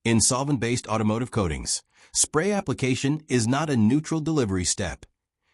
In solvent-based automotive coatings, spray application is not a neutral delivery step.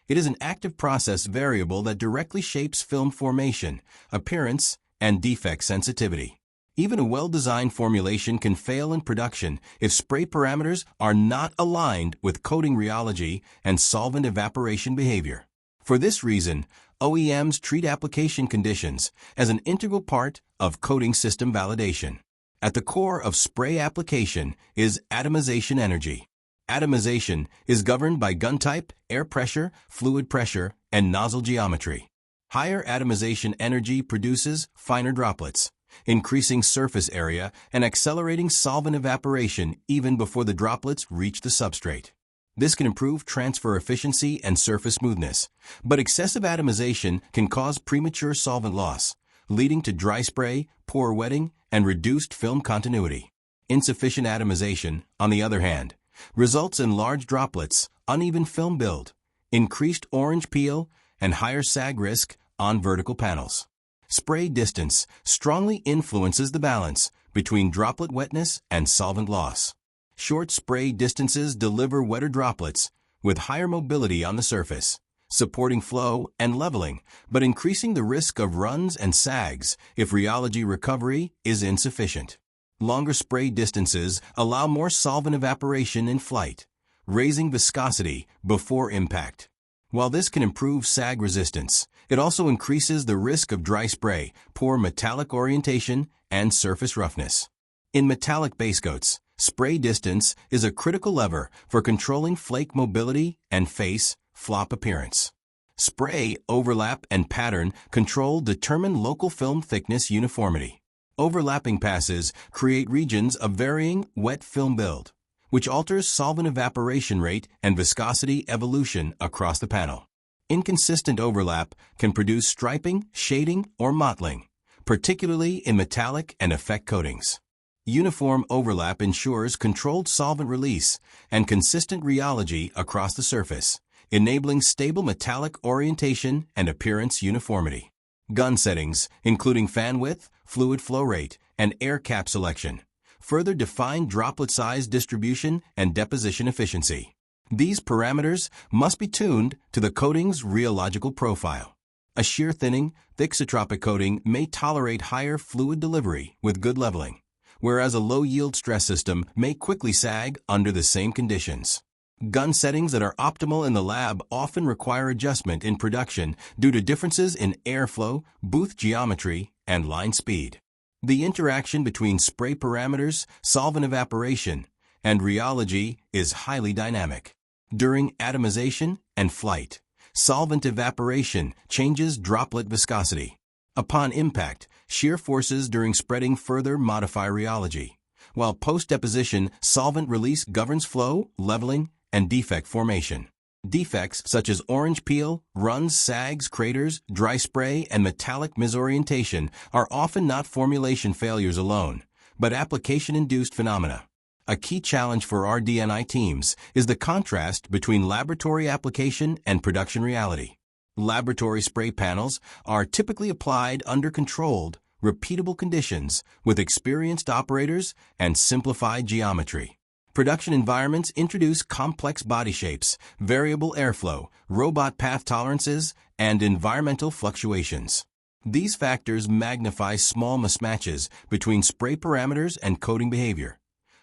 It is an active process variable that directly shapes film formation, appearance, and defect sensitivity. Even a well-designed formulation can fail in production if spray parameters are not aligned with coating rheology and solvent evaporation behavior. For this reason, OEMs treat application conditions as an integral part of coating system validation. At the core of spray application is atomization energy. Atomization is governed by gun type, air pressure, fluid pressure, and nozzle geometry. Higher atomization energy produces finer droplets, increasing surface area and accelerating solvent evaporation even before the droplets reach the substrate. This can improve transfer efficiency and surface smoothness, but excessive atomization can cause premature solvent loss, leading to dry spray, poor wetting, and reduced film continuity. Insufficient atomization, on the other hand, results in large droplets, uneven film build, increased orange peel, and higher sag risk on vertical panels. Spray distance strongly influences the balance between droplet wetness and solvent loss. Short spray distances deliver wetter droplets with higher mobility on the surface, supporting flow and leveling, but increasing the risk of runs and sags if rheology recovery is insufficient. Longer spray distances allow more solvent evaporation in flight, raising viscosity before impact. While this can improve sag resistance, it also increases the risk of dry spray, poor metallic orientation, and surface roughness. In metallic base coats, spray distance is a critical lever for controlling flake mobility and face, flop appearance. Spray, overlap, and pattern control determine local film thickness uniformity. Overlapping passes create regions of varying wet film build, which alters solvent evaporation rate and viscosity evolution across the panel. Inconsistent overlap can produce striping, shading, or mottling, particularly in metallic and effect coatings. Uniform overlap ensures controlled solvent release and consistent rheology across the surface, enabling stable metallic orientation and appearance uniformity. Gun settings, including fan width, fluid flow rate, and air cap selection, further define droplet size distribution and deposition efficiency. These parameters must be tuned to the coating's rheological profile. A shear thinning, thixotropic coating may tolerate higher fluid delivery with good leveling, whereas a low-yield stress system may quickly sag under the same conditions. Gun settings that are optimal in the lab often require adjustment in production due to differences in airflow, booth geometry, and line speed. The interaction between spray parameters, solvent evaporation, and rheology is highly dynamic. During atomization and flight, solvent evaporation changes droplet viscosity. Upon impact, shear forces during spreading further modify rheology, while post-deposition solvent release governs flow, leveling, and defect formation. Defects such as orange peel, runs, sags, craters, dry spray, and metallic misorientation are often not formulation failures alone, but application-induced phenomena. A key challenge for RD&I teams is the contrast between laboratory application and production reality. Laboratory spray panels are typically applied under controlled, repeatable conditions with experienced operators and simplified geometry. Production environments introduce complex body shapes, variable airflow, robot path tolerances, and environmental fluctuations. These factors magnify small mismatches between spray parameters and coating behavior,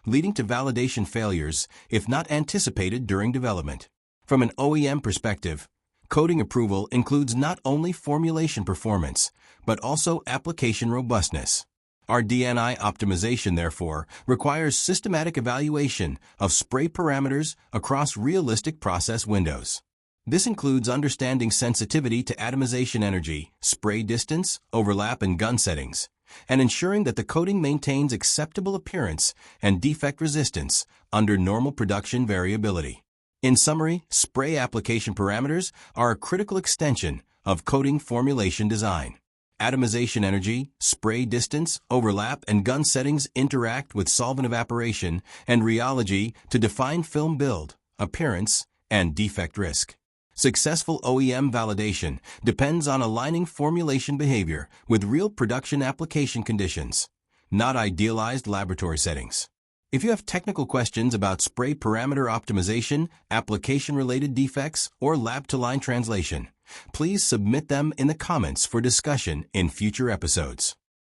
leading to validation failures if not anticipated during development. From an OEM perspective, coating approval includes not only formulation performance, but also application robustness. RD&I optimization, therefore, requires systematic evaluation of spray parameters across realistic process windows. This includes understanding sensitivity to atomization energy, spray distance, overlap, and gun settings, and ensuring that the coating maintains acceptable appearance and defect resistance under normal production variability. In summary, spray application parameters are a critical extension of coating formulation design. Atomization energy, spray distance, overlap, and gun settings interact with solvent evaporation and rheology to define film build, appearance, and defect risk. Successful OEM validation depends on aligning formulation behavior with real production application conditions, not idealized laboratory settings. If you have technical questions about spray parameter optimization, application-related defects, or lab-to-line translation, please submit them in the comments for discussion in future episodes.